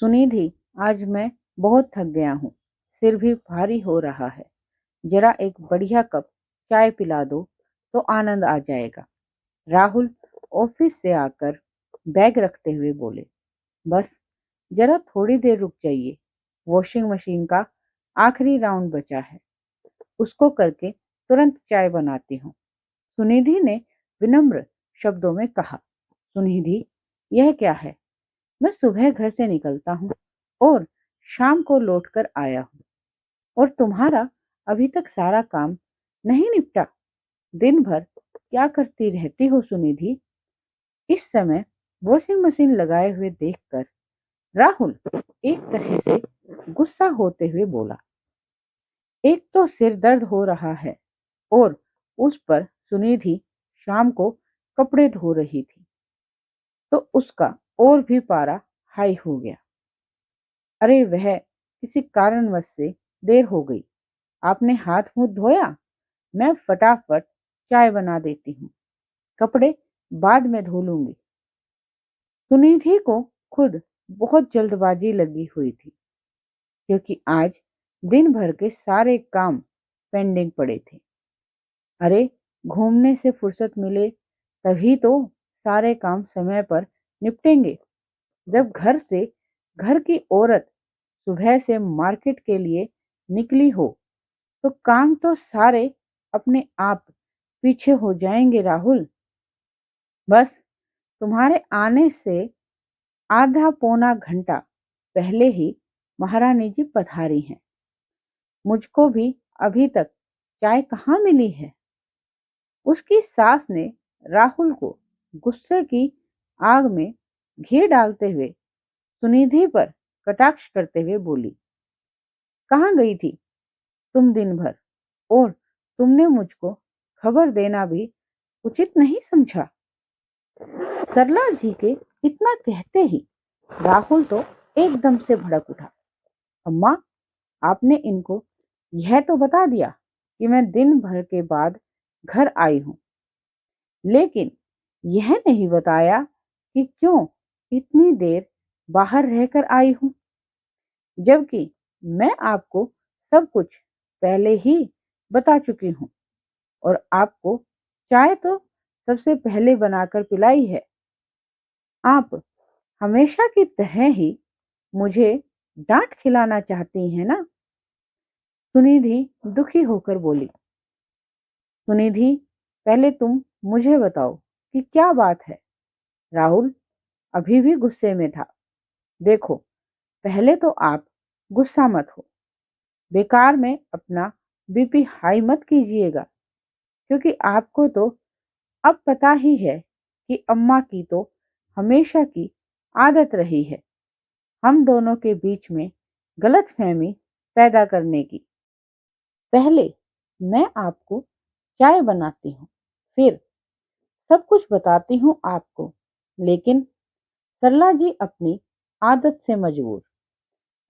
सुनिधि, आज मैं बहुत थक गया हूँ। सिर भी भारी हो रहा है। जरा एक बढ़िया कप चाय पिला दो तो आनंद आ जाएगा। राहुल ऑफिस से आकर बैग रखते हुए बोले। बस जरा थोड़ी देर रुक जाइए। वॉशिंग मशीन का आखिरी राउंड बचा है, उसको करके तुरंत चाय बनाती हूँ। सुनिधि ने विनम्र शब्दों में कहा। सुनिधि, यह क्या है? मैं सुबह घर से निकलता हूँ और शाम को लौटकर आया हूँ, और तुम्हारा अभी तक सारा काम नहीं निपटा। दिन भर क्या करती रहती हो सुनिधि? इस समय वॉशिंग मशीन लगाए हुए देखकर राहुल एक तरह से गुस्सा होते हुए बोला। एक तो सिर दर्द हो रहा है और उस पर सुनिधि शाम को कपड़े धो रही थी, तो उसका और भी पारा हाई हो गया। अरे वह किसी कारणवश से देर हो गई। आपने हाथ मुंह धोया? मैं फटाफट चाय बना देती हूँ, कपड़े बाद में धो लूंगी। सुनिधि को खुद बहुत जल्दबाजी लगी हुई थी, क्योंकि आज दिन भर के सारे काम पेंडिंग पड़े थे। अरे, घूमने से फुर्सत मिले तभी तो सारे काम समय पर निपटेंगे। जब घर की औरत सुबह से मार्केट के लिए निकली हो तो काम तो सारे अपने आप पीछे हो जाएंगे। राहुल, बस तुम्हारे आने से आधा पौना घंटा पहले ही महारानी जी पधारी हैं। मुझको भी अभी तक चाय कहाँ मिली है? उसकी सास ने राहुल को गुस्से की आग में घी डालते हुए सुनिधि पर कटाक्ष करते हुए बोली। कहाँ गई थी तुम दिन भर? और तुमने मुझको खबर देना भी उचित नहीं समझा? सरला जी के इतना कहते ही राहुल तो एकदम से भड़क उठा। अम्मा, आपने इनको यह तो बता दिया कि मैं दिन भर के बाद घर आई हूँ, लेकिन यह नहीं बताया कि क्यों इतनी देर बाहर रहकर आई हूँ, जबकि मैं आपको सब कुछ पहले ही बता चुकी हूँ और आपको चाय तो सबसे पहले बनाकर पिलाई है। आप हमेशा की तरह ही मुझे डांट खिलाना चाहती हैं ना? सुनिधि दुखी होकर बोली। सुनिधि, पहले तुम मुझे बताओ कि क्या बात है? राहुल अभी भी गुस्से में था। देखो, पहले तो आप गुस्सा मत हो। बेकार में अपना बीपी हाई मत कीजिएगा, क्योंकि आपको तो अब पता ही है कि अम्मा की तो हमेशा की आदत रही है हम दोनों के बीच में गलतफहमी पैदा करने की। पहले मैं आपको चाय बनाती हूँ, फिर सब कुछ बताती हूँ आपको, लेकिन सरला जी अपनी आदत से मजबूर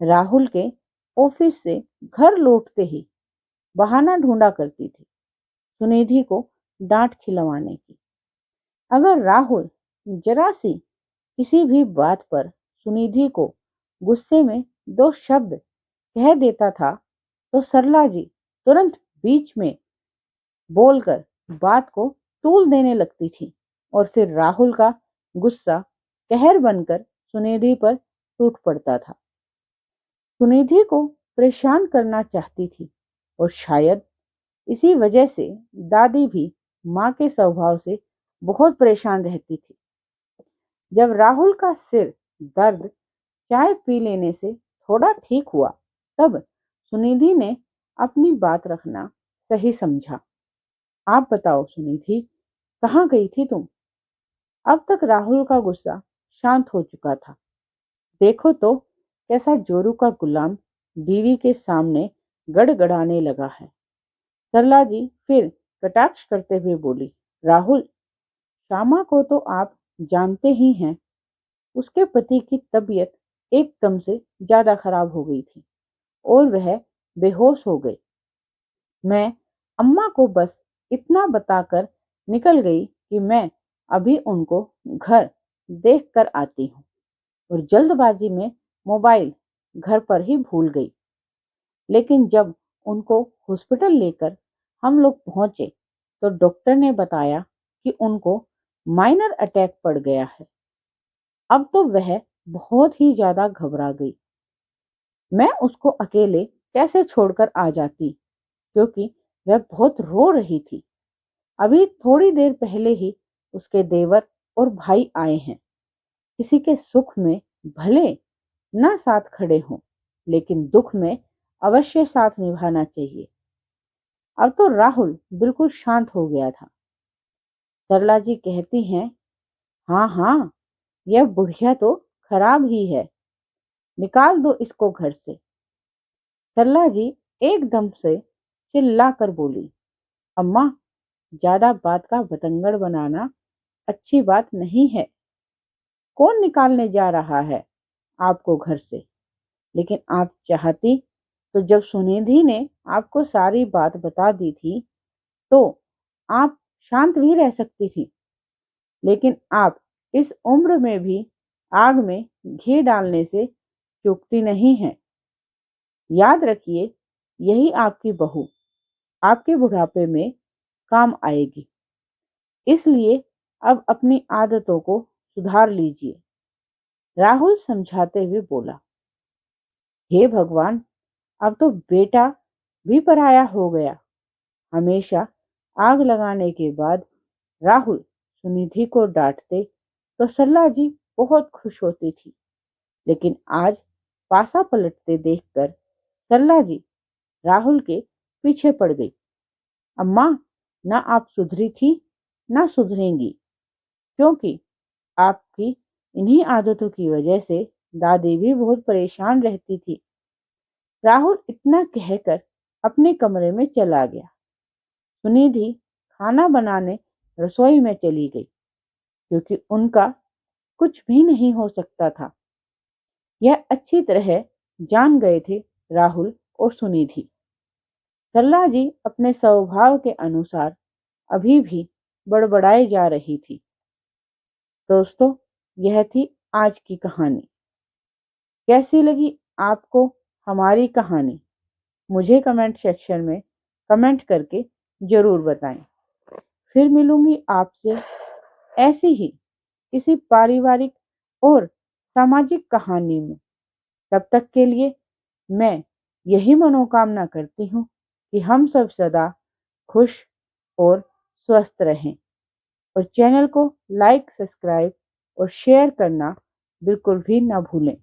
राहुल के ऑफिस से घर लौटते ही बहाना ढूंढा करती थी सुनिधि को डांट खिलवाने की। अगर राहुल जरा सी किसी भी बात पर सुनिधि को गुस्से में दो शब्द कह देता था तो सरला जी तुरंत बीच में बोलकर बात को तूल देने लगती थी, और फिर राहुल का गुस्सा कहर बनकर सुनिधि पर टूट पड़ता था। सुनिधि को परेशान करना चाहती थी, और शायद इसी वजह से दादी भी माँ के स्वभाव से बहुत परेशान रहती थी। जब राहुल का सिर दर्द चाय पी लेने से थोड़ा ठीक हुआ, तब सुनिधि ने अपनी बात रखना सही समझा। आप बताओ सुनिधि, कहाँ गई थी तुम? अब तक राहुल का गुस्सा शांत हो चुका था। देखो तो कैसा जोरू का गुलाम बीवी के सामने गड़गड़ाने लगा है। सरला जी फिर कटाक्ष करते हुए बोली। राहुल, श्यामा को तो आप जानते ही हैं। उसके पति की तबीयत एकदम से ज्यादा खराब हो गई थी और वह बेहोश हो गए। मैं अम्मा को बस इतना बताकर निकल गई कि मैं अभी उनको घर देख कर आती हूँ, और जल्दबाजी में मोबाइल घर पर ही भूल गई। लेकिन जब उनको हॉस्पिटल लेकर हम लोग पहुंचे तो डॉक्टर ने बताया कि उनको माइनर अटैक पड़ गया है। अब तो वह बहुत ही ज्यादा घबरा गई। मैं उसको अकेले कैसे छोड़कर आ जाती, क्योंकि वह बहुत रो रही थी। अभी थोड़ी देर पहले ही उसके देवर और भाई आए हैं। किसी के सुख में भले ना साथ खड़े हों, लेकिन दुख में अवश्य साथ निभाना चाहिए। अब तो राहुल बिल्कुल शांत हो गया था। सरला जी कहती हैं, हाँ हाँ, यह बुढ़िया तो खराब ही है, निकाल दो इसको घर से। सरला जी एकदम से चिल्ला कर बोली, अम्मा, ज्यादा बात का बतंगड़ बनाना अच्छी बात नहीं है। कौन निकालने जा रहा है आपको घर से? लेकिन आप चाहती तो जब सुनिधि ने आपको सारी बात बता दी थी तो आप शांत भी रह सकती थी। लेकिन आप इस उम्र में भी आग में घी डालने से चूकती नहीं हैं। याद रखिए, यही आपकी बहू आपके बुढ़ापे में काम आएगी। इसलिए अब अपनी आदतों को सुधार लीजिए। राहुल समझाते हुए बोला, हे भगवान, अब तो बेटा भी पराया हो गया। हमेशा आग लगाने के बाद राहुल सुनिधि को डांटते तो सरला जी बहुत खुश होती थी। लेकिन आज पासा पलटते देखकर सरला जी राहुल के पीछे पड़ गई। अम्मा, ना आप सुधरी थी ना सुधरेंगी, क्योंकि आपकी इन्हीं आदतों की वजह से दादी भी बहुत परेशान रहती थी। राहुल इतना कहकर अपने कमरे में चला गया। सुनिधि खाना बनाने रसोई में चली गई, क्योंकि उनका कुछ भी नहीं हो सकता था। यह अच्छी तरह जान गए थे राहुल और सुनिधि। सरला जी अपने स्वभाव के अनुसार अभी भी बड़बड़ाई जा रही थी। दोस्तों, यह थी आज की कहानी। कैसी लगी आपको हमारी कहानी? मुझे कमेंट सेक्शन में कमेंट करके जरूर बताएं। फिर मिलूंगी आपसे ऐसी ही किसी पारिवारिक और सामाजिक कहानी में। तब तक के लिए मैं यही मनोकामना करती हूँ कि हम सब सदा खुश और स्वस्थ रहें। और चैनल को लाइक, सब्सक्राइब और शेयर करना बिल्कुल भी ना भूलें।